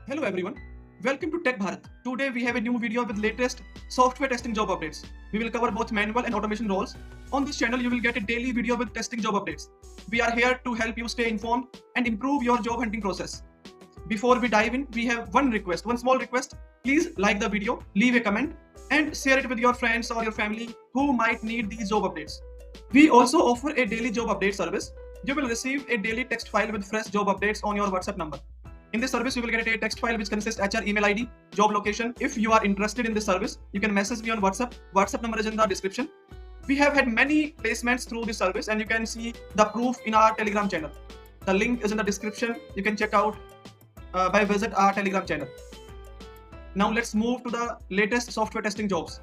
Hello everyone, welcome to Tech Bharat. Today we have a new video with latest software testing job updates. We will cover both manual and automation roles. On this channel you will get a daily video with testing job updates. We are here to help you stay informed and improve your job hunting process. Before we dive in, we have one small request. Please like the video, leave a comment and share it with your friends or your family who might need these job updates. We also offer a daily job update service. You will receive a daily text file with fresh job updates on your WhatsApp number. In this service, you will get a text file which consists HR email ID, job location. If you are interested in this service, you can message me on WhatsApp. WhatsApp number is in the description. We have had many placements through this service and you can see the proof in our Telegram channel. The link is in the description. You can check out by visit our Telegram channel. Now let's move to the latest software testing jobs.